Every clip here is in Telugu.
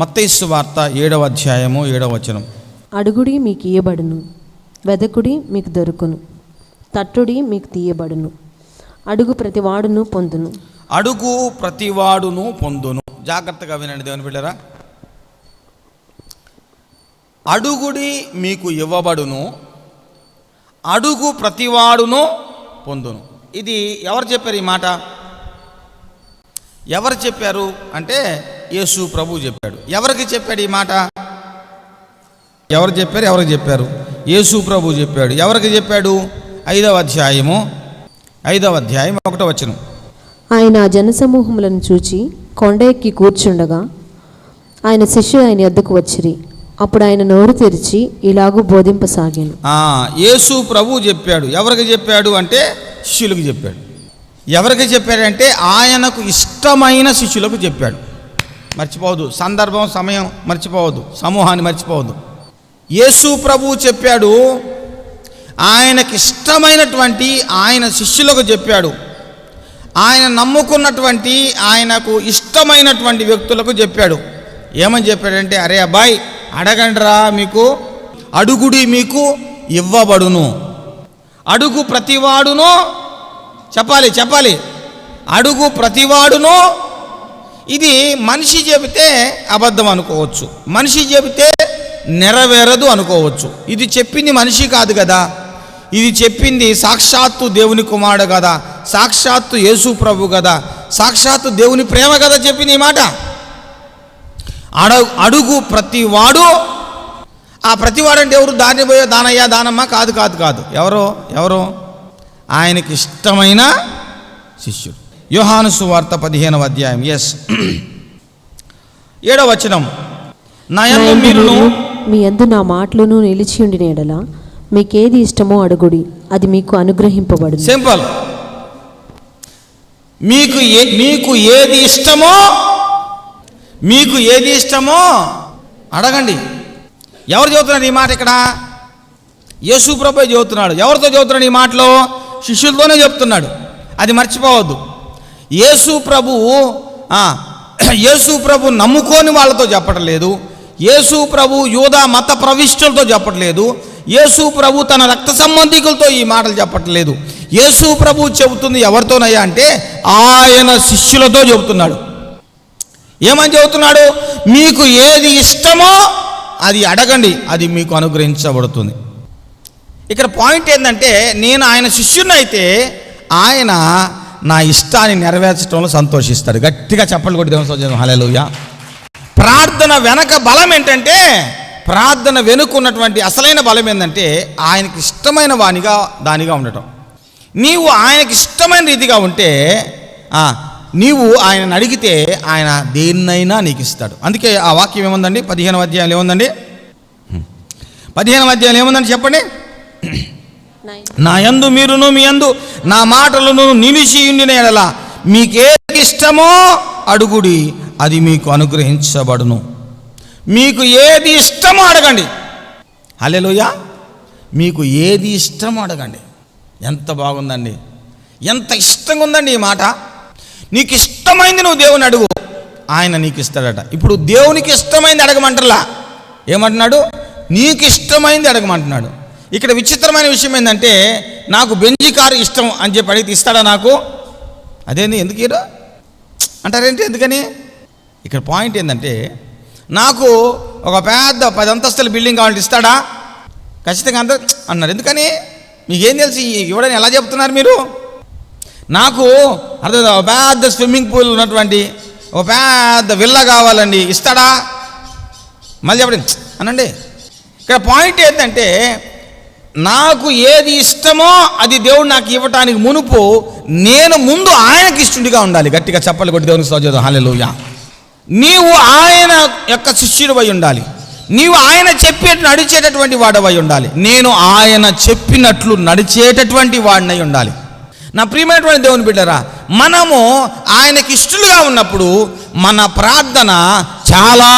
మత్తయి సువార్త 7వ అధ్యాయము 7వ వచనం. అడుగుడి మీకు ఇయ్యబడును, వెదకుడి మీకు దొరుకును, తట్టుడి మీకు తీయబడును, అడుగు ప్రతివాడును పొందును. అడుగు ప్రతివాడును పొందును. జాగ్రత్తగా వినండి దేవుని బిడ్డరా. అడుగుడి మీకు ఇవ్వబడును, అడుగు ప్రతివాడును పొందును. ఇది ఎవరు చెప్పారు? ఈ మాట ఎవరు చెప్పారు అంటే యేసు ప్రభు చెప్పాడు. ఎవరికి చెప్పాడు ఈ మాట? ఎవరు చెప్పారు? యేసు ప్రభు చెప్పాడు. ఎవరికి చెప్పాడు? 5వ అధ్యాయం 1వ వచనం. ఆయన జనసమూహములను చూచి కొండ ఎక్కి కూర్చుండగా ఆయన శిష్యులు ఆయన యొద్దకు వచ్చిరి. అప్పుడు ఆయన నోరు తెరిచి ఇలాగూ బోధింపసాగాను. యేసు ప్రభు చెప్పాడు. ఎవరికి చెప్పాడు అంటే శిష్యులకు చెప్పాడు. ఎవరికి చెప్పాడంటే ఆయనకు ఇష్టమైన శిష్యులకు చెప్పాడు. మర్చిపోవద్దు, సందర్భం సమయం మర్చిపోవద్దు, సమూహాన్ని మర్చిపోవద్దు. యేసు ప్రభు చెప్పాడు, ఆయనకి ఇష్టమైనటువంటి ఆయన శిష్యులకు చెప్పాడు. ఆయన నమ్ముకున్నటువంటి ఆయనకు ఇష్టమైనటువంటి వ్యక్తులకు చెప్పాడు. ఏమని చెప్పాడంటే, అరే అబ్బాయి అడగండిరా, మీకు అడుగుడి మీకు ఇవ్వబడును, అడుగు ప్రతివాడును చెప్పాలి అడుగు ప్రతివాడును. ఇది మనిషి చెబితే అబద్ధం అనుకోవచ్చు, మనిషి చెబితే నెరవేరదు అనుకోవచ్చు. ఇది చెప్పింది మనిషి కాదు కదా, ఇది చెప్పింది సాక్షాత్తు దేవుని కుమారుడు కదా, సాక్షాత్తు యేసు ప్రభు కదా, సాక్షాత్తు దేవుని ప్రేమ కదా చెప్పింది ఈ మాట. అడుగు ప్రతివాడు. ఆ ప్రతివాడు అంటే ఎవరు? దాన్ని పోయే దానయ్య దానమ్మ కాదు. ఎవరో ఆయనకి ఇష్టమైన శిష్యుడు. యోహాను సువార్త 15వ అధ్యాయం 7వ వచనం. నా యందు మీరును మీ యందు నా మాటలను నిలిచి ఉండిన యెడల మీకేది ఇష్టమో అడుగుడి, అది మీకు అనుగ్రహింపబడును. సింపుల్. మీకు ఏది ఇష్టమో అడగండి. ఎవరు చెబుతున్నారు ఈ మాట? ఇక్కడ యేసు ప్రభు చెబుతున్నాడు. ఎవరితో చెబుతున్నాడు ఈ మాటలో? శిష్యులతోనే చెప్తున్నాడు. అది మర్చిపోవద్దు. యేసు ప్రభు నమ్ముకోని వాళ్ళతో చెప్పట్లేదు. యేసు ప్రభు యూదా మత ప్రవిష్టులతో చెప్పట్లేదు. యేసు ప్రభు తన రక్త సంబంధికులతో ఈ మాటలు చెప్పట్లేదు. యేసు ప్రభు చెబుతుంది ఎవరితోనయ్యా అంటే ఆయన శిష్యులతో చెబుతున్నాడు. ఏమని చెబుతున్నాడు? మీకు ఏది ఇష్టమో అది అడగండి, అది మీకు అనుగ్రహించబడుతుంది. ఇక్కడ పాయింట్ ఏంటంటే, నేను ఆయన శిష్యుని అయితే ఆయన నా ఇష్టాన్ని నెరవేర్చడంలో సంతోషిస్తాడు. గట్టిగా చెప్పండి కొట్టి దేవుని స్తోత్రం, హల్లెలూయా. ప్రార్థన వెనక బలం ఏంటంటే, ప్రార్థన వెనుకున్నటువంటి అసలైన బలం ఏంటంటే ఆయనకి ఇష్టమైన దానిగా ఉండటం. నీవు ఆయనకి ఇష్టమైన రీతిగా ఉంటే నీవు ఆయనను అడిగితే ఆయన దేన్నైనా నీకు ఇస్తాడు. అందుకే ఆ వాక్యం ఏముందండి? 15వ అధ్యాయంలో ఏముందండి? 15వ అధ్యాయంలో ఏముందండి చెప్పండి. నా యందు మీరును మీ యందు నా మాటలను నిలిచి ఉండిన యెడల మీకేది ఇష్టమో అడుగుడి, అది మీకు అనుగ్రహించబడును. మీకు ఏది ఇష్టమో అడగండి. హల్లెలూయా. మీకు ఏది ఇష్టమో అడగండి. ఎంత బాగుందండి, ఎంత ఇష్టంగా ఉందండి ఈ మాట. నీకు ఇష్టమైంది నువ్వు దేవుని అడుగు, ఆయన నీకు ఇస్తాడట. ఇప్పుడు దేవునికి ఇష్టమైంది అడగమంటలా, ఏమంటున్నాడు? నీకు ఇష్టమైంది అడగమంటున్నాడు. ఇక్కడ విచిత్రమైన విషయం ఏంటంటే, నాకు బెంజి కారు ఇష్టం అని చెప్పి అడిగితే ఇస్తాడా నాకు? అదేంది, ఎందుకు ఇరు అంటారేంటి? ఎందుకని? ఇక్కడ పాయింట్ ఏంటంటే, నాకు ఒక పెద్ద 10 అంతస్తుల బిల్డింగ్ కావాలంటే ఇస్తాడా? ఖచ్చితంగా అంత అన్నారు. ఎందుకని? మీకేం తెలిసి ఇవ్వడని ఎలా చెప్తున్నారు మీరు? నాకు అర్థం, ఒక పెద్ద స్విమ్మింగ్ పూల్ ఉన్నటువంటి ఒక పెద్ద విల్లా కావాలండి, ఇస్తాడా? మళ్ళీ చెప్పండి అనండి. ఇక్కడ పాయింట్ ఏంటంటే, నాకు ఏది ఇష్టమో అది దేవుడు నాకు ఇవ్వటానికి మునుపు నేను ముందు ఆయనకి ఇష్టంగా ఉండాలి. గట్టిగా చెప్పలు కొట్టి దేవునికి స్తోత్రం, హల్లెలూయా. నీవు ఆయన యొక్క శిష్యుడివై ఉండాలి. నీవు ఆయన చెప్పేట్టు నడిచేటటువంటి వాడవై ఉండాలి. నేను ఆయన చెప్పినట్లు నడిచేటటువంటి వాడినై ఉండాలి. నా ప్రియమైనటువంటి దేవుని బిడ్డరా, మనము ఆయనకి ఇష్టలుగా ఉన్నప్పుడు మన ప్రార్థన చాలా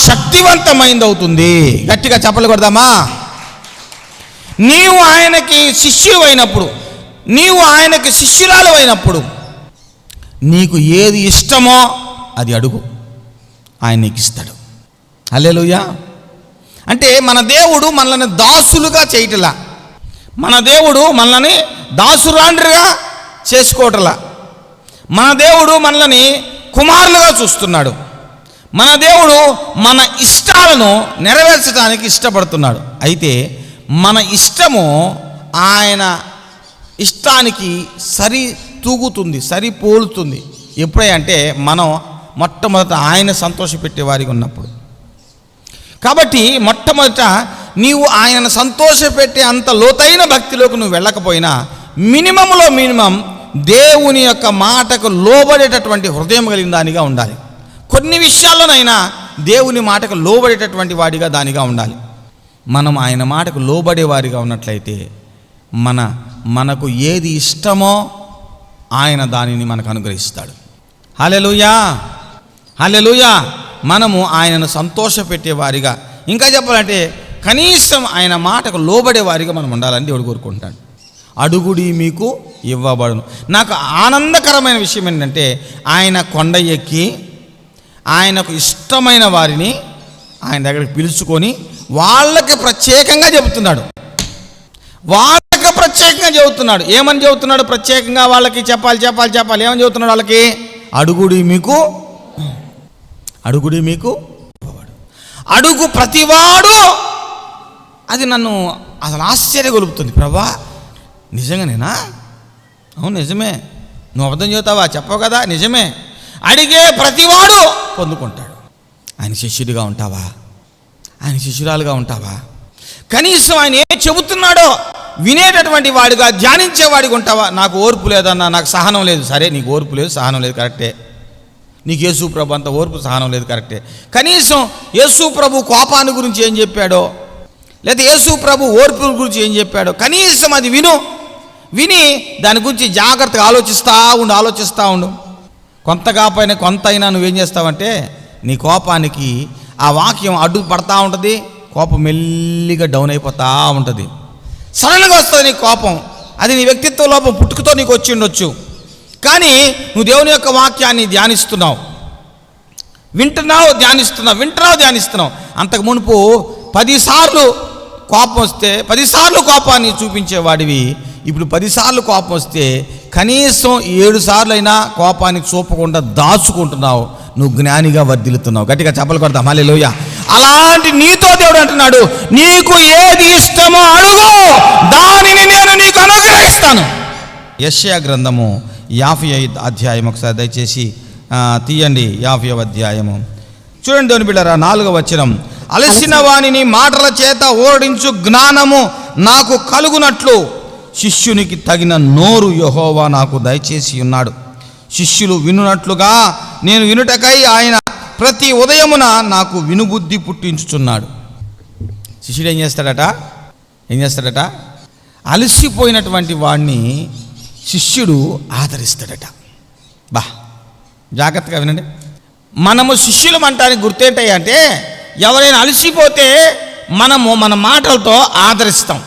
శక్తివంతమైంది అవుతుంది. గట్టిగా చెప్పలు కొడదామా? నీవు ఆయనకి శిష్యుడు అయినప్పుడు, నీవు ఆయనకి శిష్యురాలు అయినప్పుడు నీకు ఏది ఇష్టమో అది అడుగు, ఆయన నీకు ఇస్తాడు. హల్లెలూయా. అంటే మన దేవుడు మనల్ని దాసులుగా చేయటలా, మన దేవుడు మనల్ని దాసురాండ్రిగా చేసుకోవటలా, మన దేవుడు మనల్ని కుమారులుగా చూస్తున్నాడు. మన దేవుడు మన ఇష్టాలను నెరవేర్చడానికి ఇష్టపడుతున్నాడు. అయితే మన ఇష్టము ఆయన ఇష్టానికి సరి తూగుతుంది, సరిపోలుతుంది. ఎప్పుడంటే మనం మొట్టమొదట ఆయన సంతోషపెట్టే వారికి ఉన్నప్పుడు. కాబట్టి మొట్టమొదట నీవు ఆయనను సంతోషపెట్టే అంత లోతైన భక్తిలోకి నువ్వు వెళ్ళకపోయినా మినిమం దేవుని యొక్క మాటకు లోబడేటటువంటి హృదయం కలిగిన దానిగా ఉండాలి. కొన్ని విషయాల్లోనైనా దేవుని మాటకు లోబడేటటువంటి వాడిగా దానిగా ఉండాలి. మనం ఆయన మాటకు లోబడే వారిగా ఉన్నట్లయితే మనకు ఏది ఇష్టమో ఆయన దానిని మనకు అనుగ్రహిస్తాడు. హల్లెలూయా, హల్లెలూయా. మనము ఆయనను సంతోషపెట్టే వారిగా, ఇంకా చెప్పాలంటే కనీసం ఆయన మాటకు లోబడే వారిగా మనం ఉండాలని దేవుడు కోరుకుంటాడు. అడుగుడి మీకు ఇవ్వబడును. నాకు ఆనందకరమైన విషయం ఏంటంటే ఆయన కొండ ఎక్కి ఆయనకు ఇష్టమైన వారిని ఆయన దగ్గరికి పిలుచుకొని వాళ్ళకి ప్రత్యేకంగా చెబుతున్నాడు. ఏమని చెబుతున్నాడు? ప్రత్యేకంగా వాళ్ళకి చెప్పాలి. ఏమని చెబుతున్నాడు? వాళ్ళకి అడుగుడి మీకు అడుగు ప్రతివాడు. అది నన్ను అసలు ఆశ్చర్యగొలుపుతుంది. ప్రభా, నిజంగానేనా? అవును, నిజమే. నువ్వు అబద్ధం చెబుతావా? చెప్పవు కదా, నిజమే. అడిగే ప్రతివాడు పొందుకుంటాడు. ఆయన శిష్యుడిగా ఉంటావా? ఆయన శిష్యురాలుగా ఉంటావా? కనీసం ఆయన ఏం చెబుతున్నాడో వినేటటువంటి వాడిగా, ధ్యానించేవాడిగా ఉంటావా? నాకు ఓర్పు లేదన్నా, నాకు సహనం లేదు. సరే, నీకు ఓర్పు లేదు, సహనం లేదు, కరెక్టే. నీకు యేసు ప్రభు అంత ఓర్పు సహనం లేదు, కరెక్టే. కనీసం యేసు ప్రభు కోపాన్ని గురించి ఏం చెప్పాడో, లేదా యేసు ప్రభు ఓర్పు గురించి ఏం చెప్పాడో కనీసం అది విని దాని గురించి జాగ్రత్తగా ఆలోచిస్తూ ఉండు. కొంత కాకపోయినా కొంత అయినా నువ్వేం చేస్తావంటే నీ కోపానికి ఆ వాక్యం అడ్డు పడతా ఉంటుంది. కోపం మెల్లిగా డౌన్ అయిపోతూ ఉంటుంది. సడన్గా వస్తుంది నీ కోపం. అది నీ వ్యక్తిత్వ లోపం పుట్టుకతో నీకు వచ్చి ఉండొచ్చు. కానీ నువ్వు దేవుని యొక్క వాక్యాన్ని ధ్యానిస్తున్నావు, వింటున్నావు, ధ్యానిస్తున్నావు. అంతకు మునుపు 10 సార్లు కోపం వస్తే 10 సార్లు కోపాన్ని చూపించేవాడివి. ఇప్పుడు 10 సార్లు కోపం వస్తే కనీసం 7 సార్లు అయినా కోపాన్ని చూపకుండా దాచుకుంటున్నావు. నువ్వు జ్ఞానిగా వర్ధిల్లుతున్నావు. గట్టిగా చప్పలు కొడతాం. హల్లెలూయా. అలాంటి నీతో దేవుడు అంటున్నాడు, నీకు ఏది ఇష్టమో అడుగు, దానిని నేను నీకు అనుగ్రహిస్తాను. యెషయా గ్రంథము 55 అధ్యాయం ఒకసారి దయచేసి తీయండి. 50వ అధ్యాయము చూడండి. దేవుని బిడ్డలారా, 4వ వచనం. అలసిన వానిని మాటల చేత ఓడించు జ్ఞానము నాకు కలుగునట్లు శిష్యునికి తగిన నోరు యెహోవా నాకు దయచేసి ఉన్నాడు. శిష్యులు వినున్నట్లుగా నేను వినుటకై ఆయన ప్రతి ఉదయమున నాకు వినుబుద్ధి పుట్టించుచున్నాడు. శిష్యుడు ఏం చేస్తాడట? అలసిపోయినటువంటి వాడిని శిష్యుడు ఆదరిస్తాడట. జాగ్రత్తగా వినండి. మనము శిష్యులం అంటానికి గుర్తేంటంటే ఎవరైనా అలసిపోతే మనము మన మాటలతో ఆదరిస్తాం.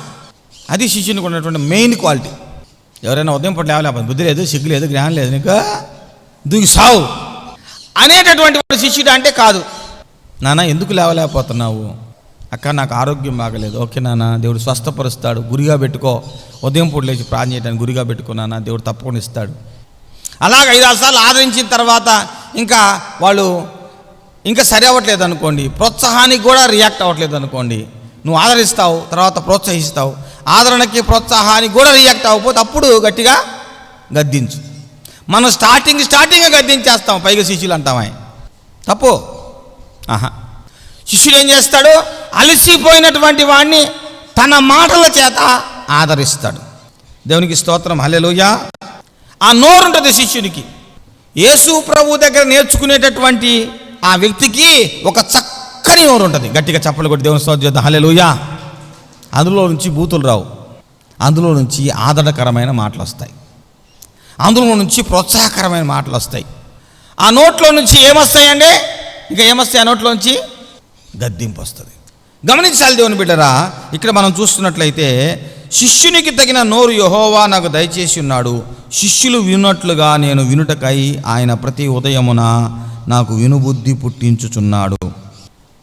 అది శిష్యునికి ఉన్నటువంటి మెయిన్ క్వాలిటీ. ఎవరైనా ఉదయం పూట లేవలేకపోతే బుద్ధి లేదు, సిగ్గు లేదు, జ్ఞానం లేదు, నీకు దూకి సావు అనేటటువంటి వాడు శిష్యుడు అంటే కాదు. నాన్న ఎందుకు లేవలేకపోతున్నావు? అక్క నాకు ఆరోగ్యం బాగలేదు. ఓకే నాన్న, దేవుడు స్వస్థపరుస్తాడు, గురిగా పెట్టుకో. ఉదయం పూట లేచి ప్రార్థన చేయడానికి గురిగా పెట్టుకో నాన్న, దేవుడు తప్పకుండా ఇస్తాడు. అలాగ 5-6 సార్లు ఆదరించిన తర్వాత ఇంకా వాళ్ళు ఇంకా సరి అవ్వట్లేదు అనుకోండి, ప్రోత్సాహానికి కూడా రియాక్ట్ అవ్వట్లేదు అనుకోండి, నువ్వు ఆదరిస్తావు, తర్వాత ప్రోత్సహిస్తావు. ఆదరణకి ప్రోత్సాహానికి కూడా రియాక్ట్ అవ్వకపోతే అప్పుడు గట్టిగా గద్దించు. మనం స్టార్టింగ్గా గద్దించేస్తాం, పైగా శిష్యులు అంటామా? తప్పు. శిష్యుడు ఏం చేస్తాడు? అలసిపోయినటువంటి వాడిని తన మాటల చేత ఆదరిస్తాడు. దేవునికి స్తోత్రం. హల్లెలూయా. ఆ నోరు ఉంటుంది శిష్యునికి. యేసు ప్రభు దగ్గర నేర్చుకునేటటువంటి ఆ వ్యక్తికి ఒక చక్కని నోరు ఉంటుంది. గట్టిగా చప్పలు కొట్టి దేవుని స్తోత్రం చేద్దాం. హల్లెలూయా. అందులో నుంచి బూతులు రావు, అందులో నుంచి ఆదరణకరమైన మాటలు వస్తాయి, అందులో నుంచి ప్రోత్సాహకరమైన మాటలు వస్తాయి. ఆ నోట్లో నుంచి ఏమొస్తాయండి? ఇంకా ఏమొస్తాయి? ఆ నోట్లో నుంచి గద్దింపు వస్తుంది. గమనించాలి దేవుని బిడ్డరా. ఇక్కడ మనం చూస్తున్నట్లయితే శిష్యునికి తగిన నోరు యెహోవా నాకు దయచేసి ఉన్నాడు. శిష్యులు వినున్నట్లుగా నేను వినుటకై ఆయన ప్రతి ఉదయమున నాకు వినుబుద్ధి పుట్టించుచున్నాడు.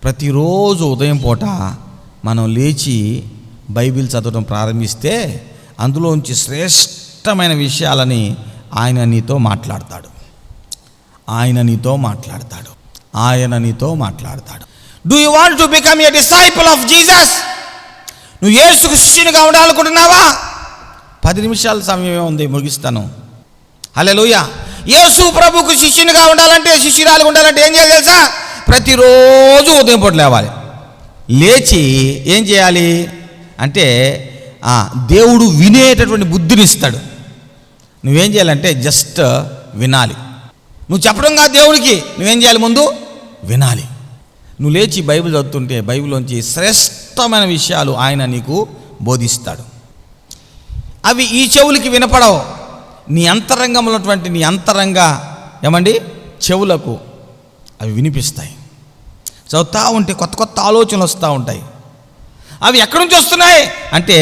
ప్రతిరోజు ఉదయం పూట మనం లేచి బైబిల్ చదవడం ప్రారంభిస్తే అందులోంచి శ్రేష్టమైన విషయాలని ఆయన నీతో మాట్లాడతాడు. ఆయన నీతో మాట్లాడతాడు. ఆయన నీతో మాట్లాడతాడు. Do you want to become a disciple of Jesus? నువ్వు యేసుకు శిష్యునిగా ఉండాలనుకుంటున్నావా? 10 నిమిషాల సమయమే ఉంది, ముగిస్తాను. హల్లెలూయా. యేసు ప్రభుకు శిష్యునిగా ఉండాలంటే, శిష్యురాలుగా ఉండాలంటే ఏం చేయాలి తెలుసా? ప్రతిరోజు ఉదయం పూట లేవాలి. లేచి ఏం చేయాలి అంటే దేవుడు వినేటటువంటి బుద్ధిని ఇస్తాడు. నువ్వేం చేయాలంటే జస్ట్ వినాలి. నువ్వు చెప్పడం కాదు దేవుడికి, నువ్వేం చేయాలి? ముందు వినాలి. నువ్వు లేచి బైబిల్ చదువుతుంటే బైబిల్లోంచి శ్రేష్టమైన విషయాలు ఆయన నీకు బోధిస్తాడు. అవి ఈ చెవులకి వినపడవు, నీ అంతరంగంలో ఉన్నటువంటి నీ అంతరంగ చెవులకు అవి వినిపిస్తాయి. చదువుతూ ఉంటే కొత్త కొత్త ఆలోచనలు వస్తూ ఉంటాయి. అవి ఎక్కడి నుంచి వస్తున్నాయి అంటే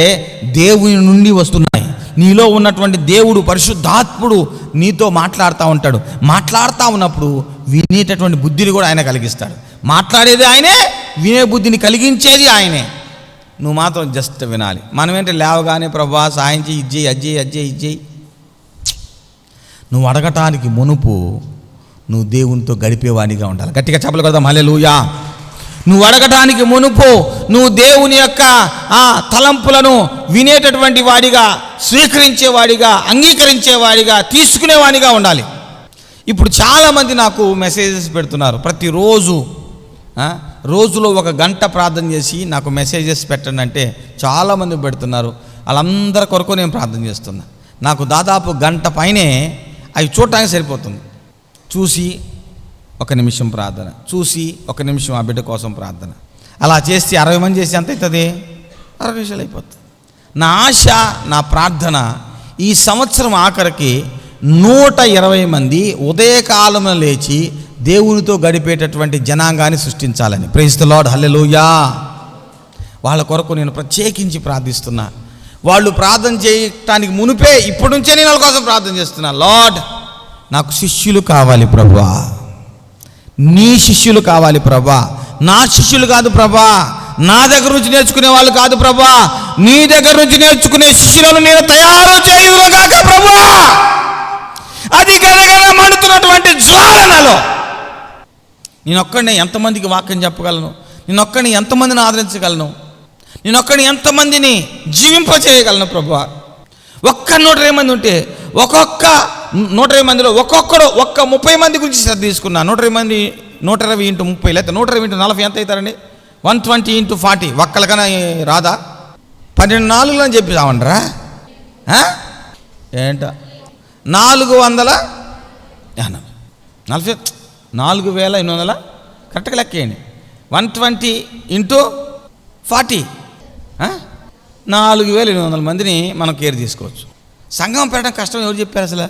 దేవుని నుండి వస్తున్నాయి. నీలో ఉన్నటువంటి దేవుడు, పరిశుద్ధాత్ముడు నీతో మాట్లాడుతూ ఉంటాడు. మాట్లాడుతూ ఉన్నప్పుడు వినేటటువంటి బుద్ధిని కూడా ఆయన కలిగిస్తాడు. మాట్లాడేది ఆయనే, వినే బుద్ధిని కలిగించేది ఆయనే. నువ్వు మాత్రం జస్ట్ వినాలి. మనం ఏంటంటే లేవగానే ప్రభువా సాయం చేయి, ఇజ్జేయి, అజ్జేయి. నువ్వు అడగటానికి మునుపు నువ్వు దేవునితో గడిపేవాడిగా ఉండాలి. గట్టిగా చెప్పలు కదా హల్లెలూయా. నువ్వు అడగటానికి మునుపు నువ్వు దేవుని యొక్క తలంపులను వినేటటువంటి వాడిగా, స్వీకరించేవాడిగా, అంగీకరించేవాడిగా, తీసుకునేవాడిగా ఉండాలి. ఇప్పుడు చాలామంది నాకు మెసేజెస్ పెడుతున్నారు. ప్రతిరోజు రోజులో 1 గంట ప్రార్థన చేసి నాకు మెసేజెస్ పెట్టండి అంటే చాలామంది పెడుతున్నారు. వాళ్ళందరి కొరకు నేను ప్రార్థన చేస్తున్నా. నాకు దాదాపు గంట పైనే అవి చూడటానికి సరిపోతుంది. చూసి 1 నిమిషం ప్రార్థన, చూసి 1 నిమిషం ఆ బిడ్డ కోసం ప్రార్థన. అలా చేస్తే 60 మంది చేసి ఎంత అవుతుంది? 60 నిమిషాలు అయిపోతుంది. నా ఆశ, నా ప్రార్థన ఈ సంవత్సరం ఆఖరికి 120 మంది ఉదయకాలంలో లేచి దేవునితో గడిపేటటువంటి జనాంగాన్ని సృష్టించాలని. ప్రైజ్ ది లార్డ్, హల్లెలూయా. వాళ్ళ కొరకు నేను ప్రత్యేకించి ప్రార్థిస్తున్నా. వాళ్ళు ప్రార్థన చేయటానికి మునిపే ఇప్పటి నుంచే నేను వాళ్ళ కోసం ప్రార్థన చేస్తున్నా. లార్డ్, నాకు శిష్యులు కావాలి ప్రభువా, నీ శిష్యులు కావాలి ప్రభా. నా శిష్యులు కాదు ప్రభా, నా దగ్గర నుంచి నేర్చుకునే వాళ్ళు కాదు ప్రభా, నీ దగ్గర నుంచి నేర్చుకునే శిష్యులను నేను తయారు చేయుదునుగాక ప్రభా. అది గలగల మండుతున్నటువంటి జ్వాలనలో నేనొక్కడిని ఎంతమందికి వాక్యం చెప్పగలను? నేనొక్కడిని ఎంతమందిని ఆదరించగలను? నేనొక్కడిని ఎంతమందిని జీవింపచేయగలను ప్రభా? 120 మంది ఉంటే ఒక్కొక్క 120 మందిలో ఒక్కొక్కడు 30 మంది గురించి శ్రద్ధ తీసుకున్నా. 120 మంది 120 × 30 లేకపోతే 120 × 40 ఎంత అవుతారండి? 120 × 40 ఒక్కళ్ళకన్నా రాదా? 12 4 అని చెప్పి రావండరా ఏంట? 440 4800 కరెక్ట్గా లెక్కేయండి. 120 × 40 4800 మందిని మనం కేర్ తీసుకోవచ్చు. సంఘం పెరగడం కష్టం ఎవరు చెప్పారు? అసలు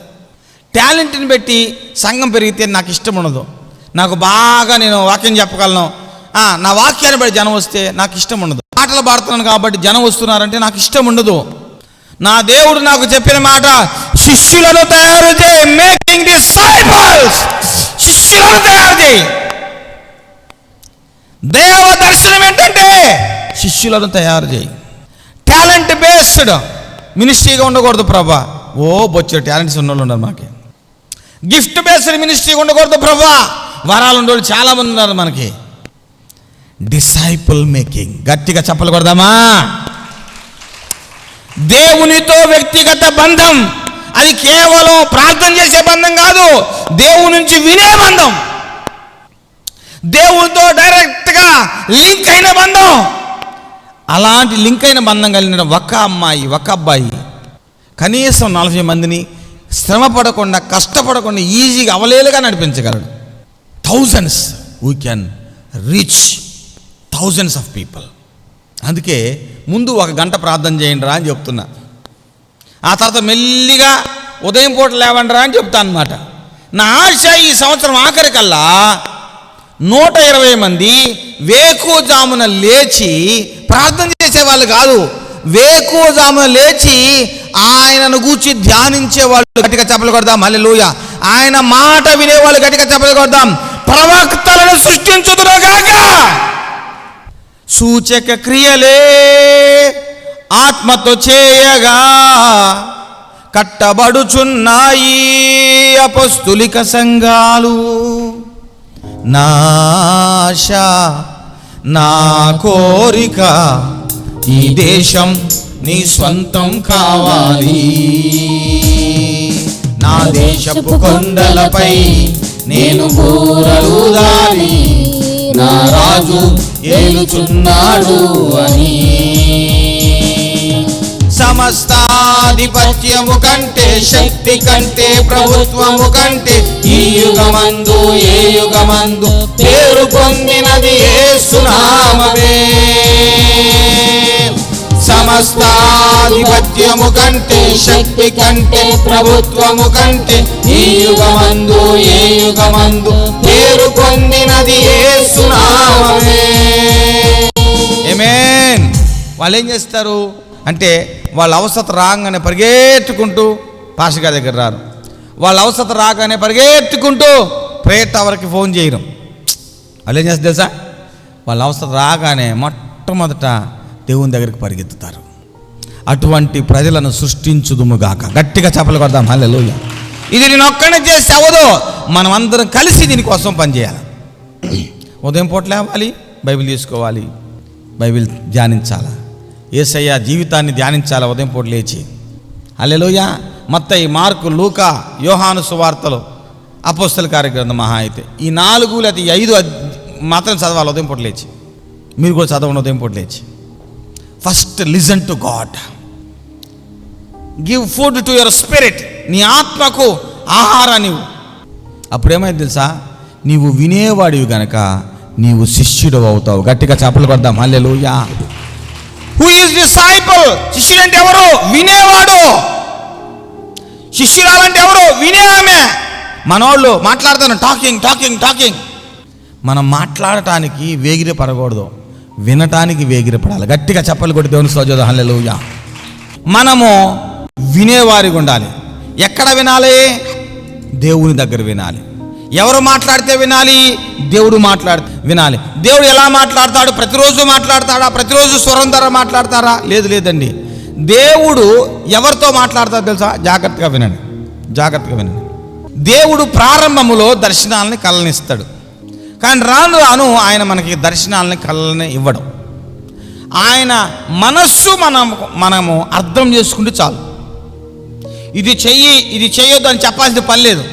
టాలెంట్ని పెట్టి సంఘం పెరిగితే నాకు ఇష్టం ఉండదు. నాకు బాగా నేను వాక్యం చెప్పగలను, నా వాక్యాన్ని బట్టి జనం వస్తే నాకు ఇష్టం ఉండదు. పాటలు పాడుతున్నాను కాబట్టి జనం వస్తున్నారంటే నాకు ఇష్టం ఉండదు. నా దేవుడు నాకు చెప్పిన మాట, శిష్యులను తయారు చేయి, మేకింగ్ డిసైపుల్స్. శిష్యులను తయారు చేయి. దేవ దర్శనం ఏంటంటే శిష్యులను తయారు చేయి. టాలెంట్ బేస్డ్ మినిస్ట్రీగా ఉండకూడదు ప్రభా. బొచ్చే టాలెంట్స్ ఉన్న వాళ్ళు ఉన్నారు మాకి. గిఫ్ట్ బేస్డ్ మినిస్ట్రీగా ఉండకూడదు ప్రభా. వరాలు ఉండేవాళ్ళు చాలామంది ఉన్నారు మనకి. Disciple making. గట్టిగా చెప్పకూడదామా? దేవునితో వ్యక్తిగత బంధం, అది కేవలం ప్రార్థన చేసే బంధం కాదు, దేవుని నుంచి వినే బంధం, దేవునితో డైరెక్ట్గా లింక్ అయిన బంధం. అలాంటి లింక్ అయిన బంధం కలిగిన ఒక అమ్మాయి, ఒక అబ్బాయి కనీసం 40 మందిని శ్రమ పడకుండా, కష్టపడకుండా ఈజీగా అవలేలుగా నడిపించగలడు. Thousands, we can reach thousands of people. అందుకే ముందు 1 గంట ప్రార్థన చేయండి రా అని చెప్తున్నా. ఆ తర్వాత మెల్లిగా ఉదయం పూట లేవండి రా అని చెప్తాను అనమాట. నా ఆశ ఈ సంవత్సరం ఆఖరికల్లా 120 మంది వేకువజామున లేచి ప్రార్థన చేసేవాళ్ళు కాదు, వేకువజామున లేచి ఆయనను గూర్చి ధ్యానించేవాళ్ళు. గట్టిగా చెప్పలు కొడదాం హల్లెలూయా. ఆయన మాట వినేవాళ్ళు. గట్టిగా చెప్పలు కొడదాం. ప్రవక్తలను సృష్టించుదురుగాక. సూచక క్రియలే ఆత్మతో చేయగా కట్టబడుచున్నాయి అపొస్తలిక సంఘాలు. నా ఆశ, నా కోరిక, ఈ దేశం నీ స్వంతం కావాలి. నా దేశపు కొండలపై నేను బూరలుదాలి, నా రాజు ఏలుచున్నాడు అని. సమస్తాధిపత్యము కంటే, శక్తి కంటే, ప్రభుత్వము కంటే ఈ యుగమందు ఏ యుగమందు పేరు పొందినది యేసు నామమే. సమస్తాధిపత్యము కంటే, శక్తి కంటే, ప్రభుత్వము కంటే ఈ యుగమందు ఏ యుగమందు పేరు పొందినది యేసు నామమే. ఆమేన్. వాళ్ళు ఏం చేస్తారు అంటే, వాళ్ళ అవసరం రాగానే పరిగెత్తుకుంటూ పాస్టర్ గారి దగ్గర రారు. వాళ్ళ అవసరం రాగానే పరిగెత్తుకుంటూ ప్రేయర్ టవర్కి ఫోన్ చేయడం. వాళ్ళు ఏం చేస్తారు తెలుసా? వాళ్ళ అవసరం రాగానే మొట్టమొదట దేవుని దగ్గరికి పరిగెత్తుతారు. అటువంటి ప్రజలను సృష్టించుదుముగాక. గట్టిగా చప్పలు కొడదాం హల్లెలూయా. ఇది నేను ఒక్కడే చేస్తే అవ్వదు, మనం అందరం కలిసి దీనికోసం పనిచేయాలి. ఉదయం పూట లేవాలి, బైబిల్ తీసుకోవాలి, బైబిల్ ధ్యానించాలా, యేసయ్య జీవితాన్ని ధ్యానించాలా ఉదయం పూట లేచి. హల్లెలూయా. మత్తయి, మార్కు, లూకా, యోహాను సువార్తలు, అపోస్తల కార్యగ్రంథం మహా అయితే ఈ 4 లేదా 5 మాత్రం చదవాలి ఉదయం పూట లేచి. మీరు కూడా చదవండి ఉదయం పూట లేచి. First listen to God, give food to your spirit. నీ ఆత్మకు ఆహారాన్ని. అప్పుడేమైంది తెలుసా? నీవు వినేవాడివి గనక నీవు శిష్యుడు అవుతావు. గట్టిగా చప్పలు కొడదాం హల్లెలూయా. Who is disciple? శిష్యుడు అంటే ఎవరు? వినేవాడు. శిష్యురాలంటే ఎవరు? వినే ఆమె. మనోళ్ళు మాట్లాడుతాను, టాకింగ్ టాకింగ్ టాకింగ్. మనం మాట్లాడటానికి వేగిరపడకూడదు, వినటానికి వేగిరపడాలి. గట్టిగా చప్పలు కొట్టి దేవుని స్తోత్రం హల్లెలూయా. మనము వినేవారిగా ఉండాలి. ఎక్కడ వినాలి? దేవుని దగ్గర వినాలి. ఎవరు మాట్లాడితే వినాలి? దేవుడు వినాలి. దేవుడు ఎలా మాట్లాడతాడు? ప్రతిరోజు మాట్లాడతాడా? ప్రతిరోజు స్వరం ధర మాట్లాడతారా? లేదండి. దేవుడు ఎవరితో మాట్లాడతాడు తెలుసా? జాగ్రత్తగా వినండి, జాగ్రత్తగా వినండి. దేవుడు ప్రారంభములో దర్శనాలని కళ్ళనిస్తాడు, కానీ రాను రాను ఆయన మనకి దర్శనాలని కళ్ళని ఇవ్వడం. ఆయన మనస్సు మనము అర్థం చేసుకుంటే చాలు. ఇది చెయ్యి, ఇది చేయొద్దు అని చెప్పాల్సిన పని లేదు.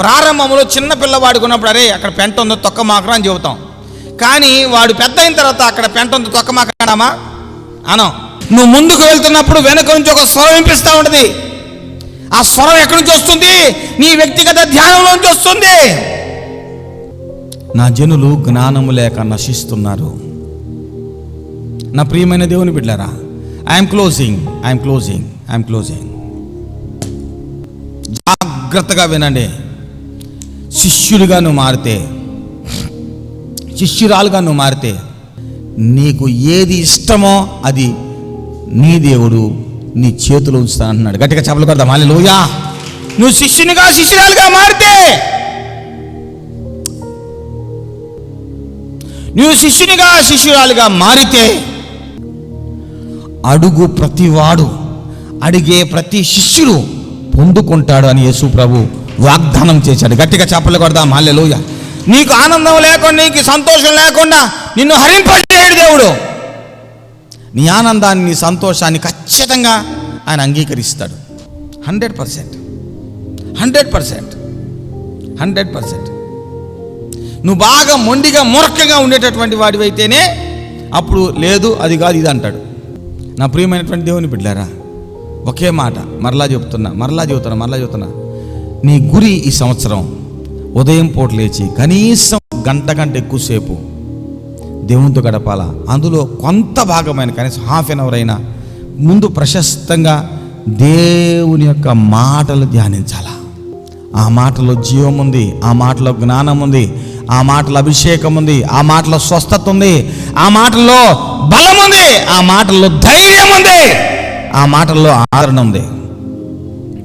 ప్రారంభంలో చిన్న పిల్లవాడికి ఉన్నప్పుడు అరే అక్కడ పెంట ఉందో తొక్కమాకరా అని చెబుతాం, కానీ వాడు పెద్ద అయిన తర్వాత అక్కడ పెంట ఉందో తొక్కమాకడామా అనం. నువ్వు ముందుకు వెళ్తున్నప్పుడు వెనక నుంచి ఒక స్వరం వినిపిస్తూ ఉంటుంది. ఆ స్వరం ఎక్కడి నుంచి వస్తుంది? నీ వ్యక్తిగత ధ్యానంలో నుంచి వస్తుంది. నా జనులు జ్ఞానము లేక నశిస్తున్నారు. నా ప్రియమైన దేవుని బిడ్డలారా, ఐఎమ్ క్లోజింగ్. జాగ్రత్తగా వినండి. శిష్యుడిగా నువ్వు మారితే, శిష్యురాలుగా నువ్వు మారితే, నీకు ఏది ఇష్టమో అది నీ దేవుడు నీ చేతిలో ఉంచుతా అంటున్నాడు. గట్టిగా చప్పలు కొడదాం హల్లెలూయా. నువ్వు శిష్యునిగా శిష్యురాలుగా మారితే, నువ్వు శిష్యునిగా శిష్యురాలుగా మారితే, అడుగు ప్రతివాడు, అడిగే ప్రతి శిష్యుడు పొందుకుంటాడు అని యేసు ప్రభు వాగ్దానం చేశాడు. గట్టిగా చప్పలు కొడదాం హల్లెలూయా. నీకు ఆనందం లేకుండా, నీకు సంతోషం లేకుండా నిన్ను హరింపజేయడు దేవుడు. నీ ఆనందాన్ని, నీ సంతోషాన్ని ఖచ్చితంగా ఆయన అంగీకరిస్తాడు. 100%. నువ్వు బాగా మొండిగా మూర్ఖంగా ఉండేటటువంటి వాడివైతేనే అప్పుడు లేదు, అది కాదు, ఇది అంటాడు. నా ప్రియమైనటువంటి దేవుని బిడ్డలారా, ఒకే మాట మరలా చెబుతున్నా. నీ గురి ఈ సంవత్సరం ఉదయం పూట లేచి కనీసం గంట ఎక్కువసేపు దేవునితో గడపాలా. అందులో కొంత భాగమైన కనీసం ½ an hour అయినా ముందు ప్రశస్తంగా దేవుని యొక్క మాటలు ధ్యానించాలా. ఆ మాటలో జీవం ఉంది, ఆ మాటలో జ్ఞానం ఉంది, ఆ మాటలో అభిషేకం ఉంది, ఆ మాటలో స్వస్థత ఉంది, ఆ మాటల్లో బలం ఉంది, ఆ మాటల్లో ధైర్యం ఉంది, ఆ మాటల్లో ఆదరణ ఉంది.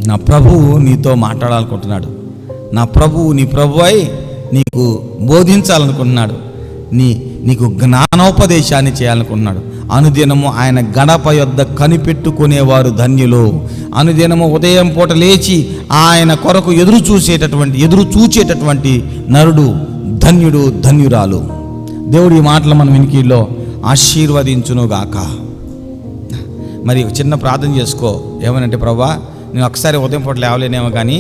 నా ప్రభువు నీతో మాట్లాడాలనుకుంటున్నాడు. నా ప్రభువు నీ ప్రభు అయి నీకు బోధించాలనుకుంటున్నాడు, నీకు జ్ఞానోపదేశాన్ని చేయాలనుకుంటున్నాడు. అనుదినము ఆయన గడప యొద్ద కనిపెట్టుకునేవారు ధన్యులు. అనుదినము ఉదయం పూట లేచి ఆయన కొరకు ఎదురు చూచేటటువంటి నరుడు ధన్యుడు, ధన్యురాలు. దేవుడి ఈ మాటలు మనం వినికిలో ఆశీర్వదించునుగాక. మరి చిన్న ప్రార్థన చేసుకో. ఏమనంటే, ప్రభువా, నేను ఒకసారి ఉదయం పూట లేవలేనేమో, కానీ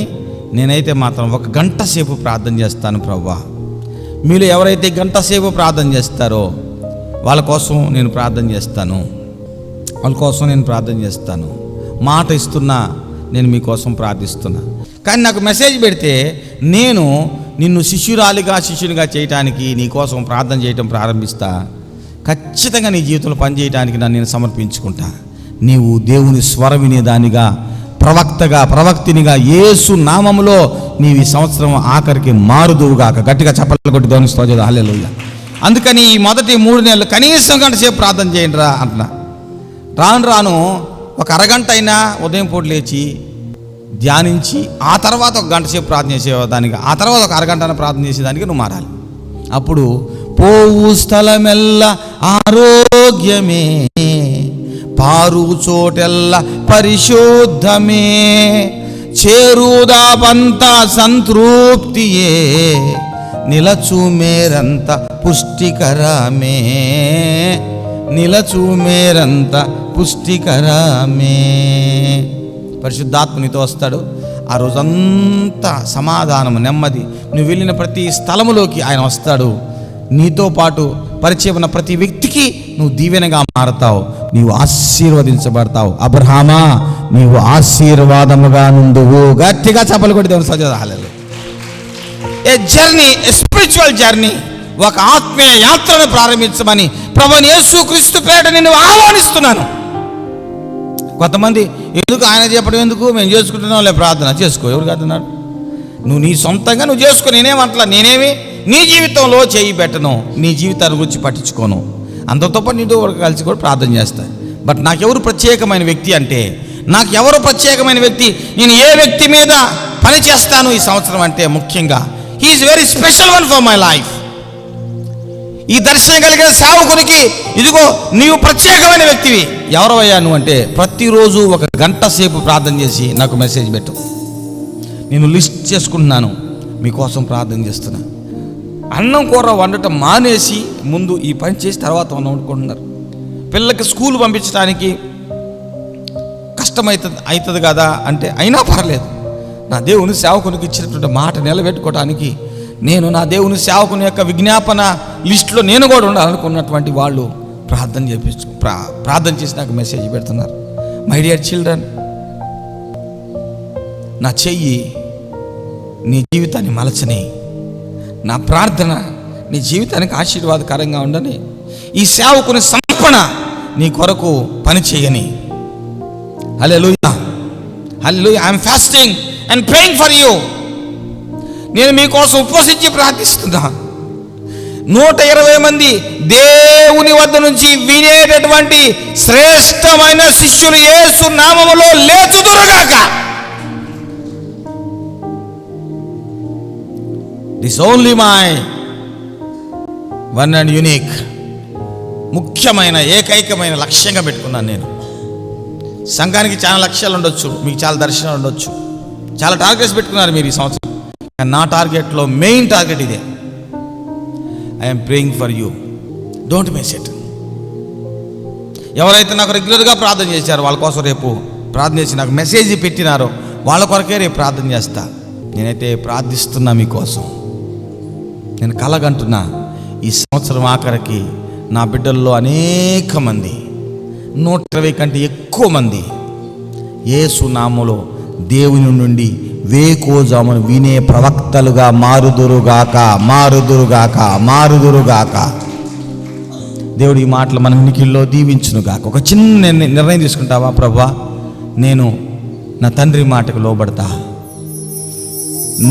నేనైతే మాత్రం 1 గంట సేపు ప్రార్థన చేస్తాను ప్రభువా. మీలో ఎవరైతే గంట సేపు ప్రార్థన చేస్తారో వాళ్ళ కోసం నేను ప్రార్థన చేస్తాను. మాట ఇస్తున్నా, నేను మీకోసం ప్రార్థిస్తున్నా. కానీ నాకు మెసేజ్ పెడితే నేను నిన్ను శిష్యునిగా చేయటానికి, నీ కోసం ప్రార్థన చేయటం ప్రారంభిస్తా. ఖచ్చితంగా నీ జీవితంలో పనిచేయడానికి నేను సమర్పించుకుంటా. నీవు దేవుని స్వరం వినేదానిగా, ప్రవక్తినిగా యేసు నామములో నీవు ఈ సంవత్సరం ఆఖరికి మారుదువుగాక. గట్టిగా చప్పట్లు కొట్టి దేవుని స్తోత్రం, హల్లెలూయా. అందుకని ఈ మొదటి 3 నెలలు కనీసం గంట సేపు ప్రార్థన చేయండి రా అంటున్నా. రాను ఒక అరగంట అయినా ఉదయం పూట లేచి ధ్యానించి ఆ తర్వాత 1 గంట సేపు ప్రార్థన చేసేదానికి, ఆ తర్వాత ఒక అరగంట ప్రార్థన చేసేదానికి నువ్వు మారాలి. అప్పుడు పోవు స్థలమెల్ల ఆరోగ్యమే, పారు చోటెల్ల పరిశుద్ధమే, చేరుదాపంత సంతృప్తియే, నిలచు మేరంత పుష్టికరమే. పరిశుద్ధాత్మ నీతో వస్తాడు. ఆ రోజంతా సమాధానము, నెమ్మది. నువ్వు వెళ్ళిన ప్రతి స్థలములోకి ఆయన వస్తాడు. నీతో పాటు పరిచయం ఉన్న ప్రతి వ్యక్తికి నువ్వు దీవెనగా మారతావు, నీవు ఆశీర్వదించబడతావు. అబ్రహామా, నీవు ఆశీర్వాదముగా నుండువు. గట్టిగా చప్పలు కొట్టి దేవుని సజాలు. A journey, a spiritual journey, ఒక ఆత్మీయ యాత్రను ప్రారంభించమని ప్రభువైన యేసుక్రీస్తు పేరిట నిన్ను ఆహ్వానిస్తున్నాను. కొంతమంది ఎందుకు ఆయన చెప్పడం ఎందుకు, మేము చేసుకుంటున్నాంలే, ప్రార్థన చేసుకో. ఎవరు కాదన్నాడు? నువ్వు నీ సొంతంగా నువ్వు చేసుకో. నేనేమంటలా, నేనేమి నీ జీవితంలో చేయి పెట్టను, నీ జీవితాన్ని గురించి పట్టించుకోను. అంతతో పాటు నీతో కలిసి కూడా ప్రార్థన చేస్తాను. బట్ నాకెవరు ప్రత్యేకమైన వ్యక్తి అంటే, నేను ఏ వ్యక్తి మీద పని చేస్తాను ఈ సంవత్సరం అంటే, ముఖ్యంగా he is very special one for my life. ఈ దర్శనం కలిగిన సేవకునికి, ఇదిగో నీవు ప్రత్యేకమైన వ్యక్తివి. ఎవరవయ్యా నువ్వు అంటే, ప్రతిరోజు 1 గంట సేపు ప్రార్థన చేసి నాకు మెసేజ్ పెట్టు. నేను లిస్ట్ చేసుకుంటున్నాను, మీకోసం ప్రార్థన చేస్తున్నా. అన్నం కూర వండటం మానేసి ముందు ఈ పని చేసి తర్వాత అన్నం వండుకుంటున్నారు. పిల్లలకి స్కూల్ పంపించడానికి కష్టమవుతుంది కదా అంటే, అయినా పర్లేదు, నా దేవుని సేవకునికి ఇచ్చినటువంటి మాట నిలబెట్టుకోవడానికి నేను నా దేవుని సేవకుని యొక్క విజ్ఞాపన లిస్టులో నేను కూడా ఉండాలనుకున్నటువంటి వాళ్ళు ప్రార్థన చేసి నాకు మెసేజ్ పెడుతున్నారు. మై డియర్ చిల్డ్రన్, నా చెయ్యి నీ జీవితాన్ని మలచని, నా ప్రార్థన నీ జీవితానికి ఆశీర్వాదకరంగా ఉండని, ఈ సేవకుని సమర్పణ నీ కొరకు పని చేయని. Hallelujah, hallelujah. I'm fasting and praying for you. నేను మీకోసం ఉపవసించి ప్రార్థిస్తున్నా. 120 మంది దేవుని వద్ద నుంచి వినేటటువంటి శ్రేష్టమైన శిష్యులు యేసు నామములో లేచుదురుగాక. This only my one and unique, ముఖ్యమైన ఏకైకమైన లక్ష్యంగా పెట్టుకున్నాను. నేను సంఘానికి చాలా లక్ష్యాలు ఉండొచ్చు, మీకు చాలా దర్శనాలు ఉండొచ్చు, చాలా టార్గెట్స్ పెట్టుకున్నారు మీరు ఈ సంవత్సరం. నా టార్గెట్లో మెయిన్ టార్గెట్ ఇదే. I'm praying for you, don't miss it. ఎవరైతే నాకు రెగ్యులర్గా ప్రార్థన చేశారో వాళ్ళ కోసం రేపు ప్రార్థన చేసి నాకు మెసేజ్ పెట్టినారో వాళ్ళ కొరకే రేపు ప్రార్థన చేస్తా. నేనైతే ప్రార్థిస్తున్నా మీకోసం. నేను కలగంటున్నా, ఈ సంవత్సరం ఆఖరికి నా బిడ్డల్లో అనేక మంది, 120 కంటే ఎక్కువ మంది యేసు నామములో దేవుని నుండి వేకోజామును వినే ప్రవక్తలుగా మారుదురుగాక. దేవుడి ఈ మాటలు మన వినికిల్లో దీవించునుగాక. ఒక చిన్న నిర్ణయం తీసుకుంటావా? ప్రభువా, నేను నా తండ్రి మాటకు లోబడతా.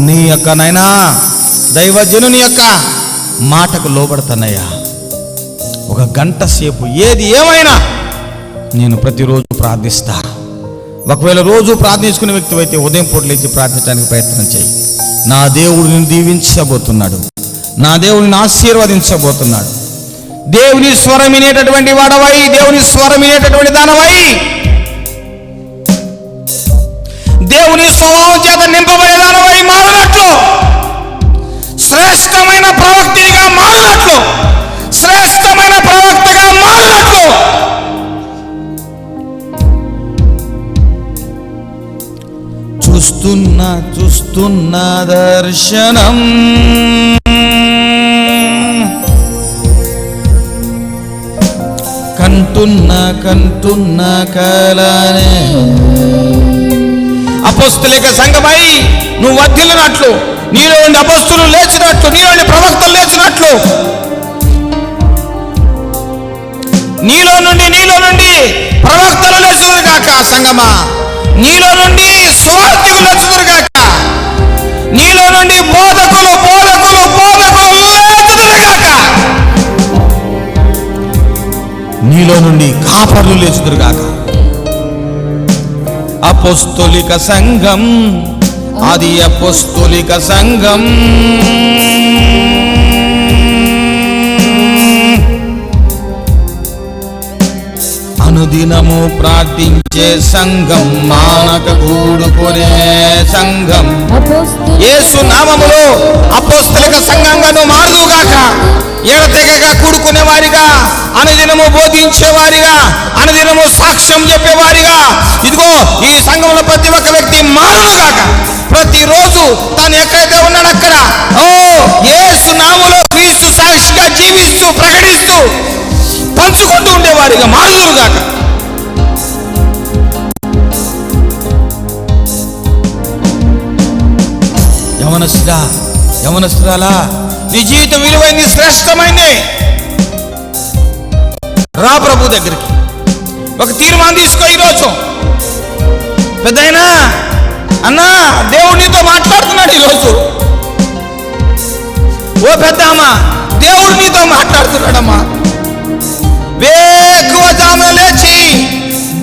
నీ యొక్క నైనా దైవజనుని యొక్క మాటకు లోబడతానయ్యా. 1 గంట సేపు ఏది ఏమైనా నేను ప్రతిరోజు ప్రార్థిస్తా. ఒకవేళ రోజు ప్రార్థించుకునే వ్యక్తి అయితే ఉదయం పూట లేచి ప్రార్థించడానికి ప్రయత్నం చేయి. నా దేవుడిని దీవించబోతున్నాడు, నా దేవుడిని ఆశీర్వదించబోతున్నాడు. దేవుని స్వరం వినేటటువంటి వాడవై, దేవుని స్వరం వినేటటువంటి దానవై, దేవుని స్వభావం చేత నింపబడే దానవై మారినట్లు, శ్రేష్టమైన ప్రవక్తిగా మారినట్లు, శ్రేష్టమైన ప్రవక్తగా మారినట్లు చూస్తున్న దర్శనం కంటున్న కలనే. అపోస్తలిక సంఘమై నువ్వు వర్ధిల్లినట్లు, నీలో ఉండి అపోస్తులు లేచినట్లు, నీలో ఉండి ప్రవక్తలు లేచినట్లు, నీలో నుండి ప్రవక్తలు లేచుదురు గాక. సంగమా, నీలో నుండి సువార్తికులు లేచుదురు గాక. నీలో నుండి బోధకులు లేచుదురు గాక. నీలో నుండి కాపర్లు లేచుదురు గాక. అపోస్తలిక సంఘం, అది అపోస్తలిక సంఘం. అనుదినము ప్రార్థించే సంఘం, మానక కూడుకునే సంఘం. యేసు నామములో అపోస్తలిక సంఘంగా నువ్వు మారుదుగాక. ఎడతెగగా కూడుకునే వారిగా, అనుదినము బోధించేవారిగా, అనుదినము సాక్ష్యం చెప్పేవారిగా, ఇదిగో ఈ సంఘంలో ప్రతి ఒక్క వ్యక్తి మారుగాక. ప్రతిరోజు తాను ఎక్కడైతే ఉన్నాడు అక్కడ యేసు నామములో క్రీస్తు సాక్షిగా జీవిస్తూ, ప్రకటిస్తూ, పంచుకుంటూ ఉండేవారిగా మారుదురుగాక. యవనస్తురాలా, నీ జీవితం విలువైంది, శ్రేష్టమైంది. రా ప్రభు దగ్గరికి. ఒక తీర్మానం తీసుకో ఈరోజు. పెద్దయినా అన్నా, దేవుడు నీతో మాట్లాడుతున్నాడు ఈరోజు. ఓ పెద్ద అమ్మ, దేవుడు నీతో మాట్లాడుతున్నాడమ్మా. వేకువజామున లేచి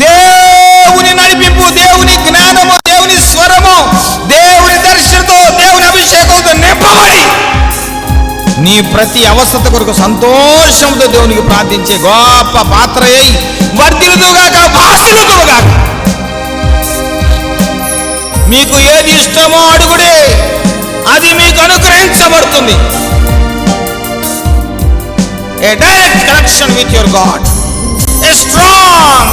దేవుని నడిపింపు, దేవుని జ్ఞానము, దేవుని స్వరము, దేవుని దర్శనతో, దేవుని అభిషేకంతో నింపబడి నీ ప్రతి అవసరత కొరకు సంతోషంతో దేవునికి ప్రార్థించే గొప్ప పాత్ర అయి వర్ధిల్లుదుగాక, భాషిల్లుదుగాక. మీకు ఏది ఇష్టమో అడుగుడే, అది మీకు అనుగ్రహించబడుతుంది. A direct connection with your God. A strong.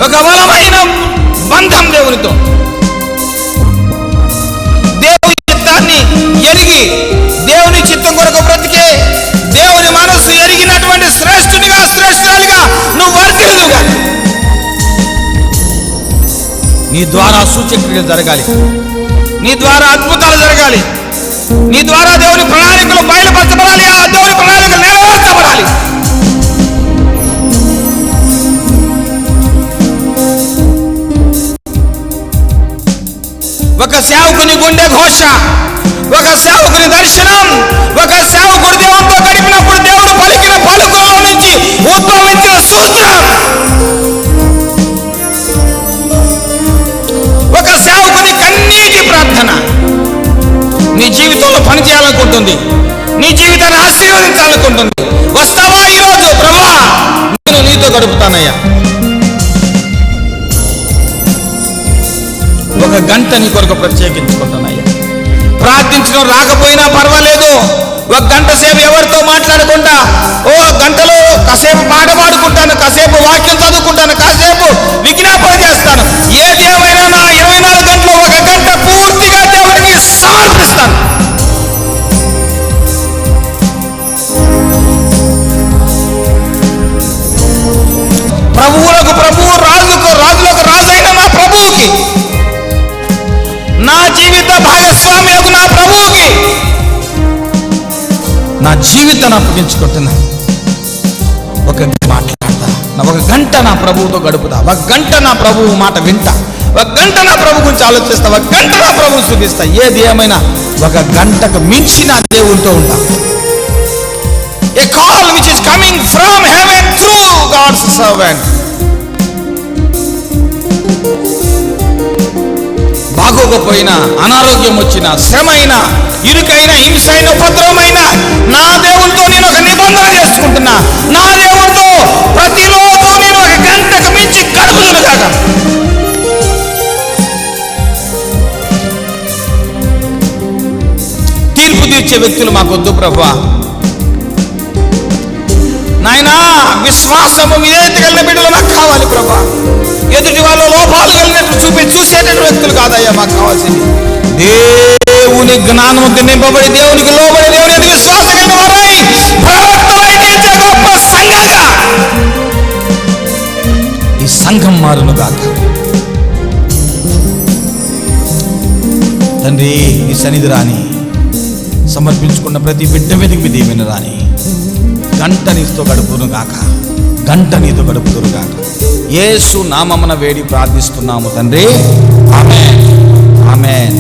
ఒక బలమైన బంధం దేవునితో. దేవుని చిత్తాన్ని ఎరిగి, దేవుని చిత్తం కొరకు బ్రతికే, దేవుని మనస్సు ఎరిగినటువంటి శ్రేష్ఠునిగా, శ్రేష్ఠురాలిగా నువ్వు వర్ధిల్లుదుగా. నీ ద్వారా సూచక్రియలు జరగాలి, నీ ద్వారా అద్భుతాలు జరగాలి, నీ ద్వారా దేవుని ప్రణాళికలు బయలుపరచబడాలి, ఆ దేవుని ప్రణాళికలు నెరవేర్చబడాలి. ఒక సేవకుని గుండె ఘోష, ఒక సేవకుని దర్శనం, ఒక సేవకుడు దేవునితో గడిపినప్పుడు దేవుడు పలికిన పలుకులలో నుంచి ఉద్భవించిన సూత్రం, ఒక సేవకుని కన్నీటి ప్రార్థన నీ జీవితంలో పనిచేయాలనుకుంటుంది, నీ జీవితాన్ని ఆశీర్వదించాలనుకుంటుంది. వస్తావా ఈరోజు? ప్రభువా, నేను నీతో గడుపుతానయ్యా. ఒక గంట నీ కొరకు ప్రత్యేకించుకుంటానయ్యా. ప్రార్థించడం రాకపోయినా పర్వాలేదు, ఒక గంట సేపు ఎవరితో మాట్లాడకుండా, గంటలో కాసేపు పాట పాడుకుంటాను, కాసేపు వాక్యం చదువుకుంటాను, కాసేపు విజ్ఞాపన చేస్తాను. ఏదేమైనా నా 24 గంటలు ఒక గంట పూర్తిగా దేవునికి సమర్పిస్తాను. ప్రభువులకు ప్రభువు, రాజులకు రాజైన నా ప్రభువుకి, నా జీవిత భాగస్వామ్యకు నా ప్రభువుకి నా జీవితాన్ని అప్పగించుకుంటున్నా. ఒక మాట్లాడతా, ఒక గంట నా ప్రభువుతో గడుపుతా, ఒక గంట నా ప్రభువు మాట వింటా, ఒక గంట నా ప్రభు గురించి ఆలోచిస్తా, ఒక గంట నా ప్రభువు చూపిస్తా. ఏది ఏమైనా ఒక గంటకు మించి నా దేవుడితో ఉంటా. A call which is coming from heaven through God's servant. బాగోకపోయినా, అనారోగ్యం వచ్చినా, శ్రమ అయినా, ఇరుకైనా, హింస అయిన, ఉపద్రవమైనా నా దేవుడితో నేను ఒక నిబంధన చేసుకుంటున్నా. నా దేవుడితో ప్రతిరోజు నేను ఒక గంటకు మించి గడుపుదును కాక. తీర్పు తీర్చే వ్యక్తులు మాకొద్దు ప్రభువా. నాయనా, విశ్వాసము విధేయత కలిగిన బిడ్డలు మాకు కావాలి ప్రభా. ఎదుటి వాళ్ళ లోపాలు కలిగినట్లు చూసేటటువంటి వ్యక్తులు కాదయ్యా మాకు కావాల్సింది. దేవుని జ్ఞానముతో నింపబడి, దేవునికి లోబడి, దేవుని యందు విశ్వాసం కలిగిన వారై ప్రవర్తన నిలిచే గొప్ప సంఘంగా ఈ సంఘం మారును గాక. తండ్రి, నీ సన్నిధి రాని సమర్పించుకున్న ప్రతి బిడ్డ మీదకి మీ దీవెన రాని. గంట నీతో గడుపును గాక, గంట నీతో గడుపుదురు గాక. యేసు నామమున వేడి ప్రార్థిస్తున్నాము తండ్రి. ఆమేన్, ఆమేన్.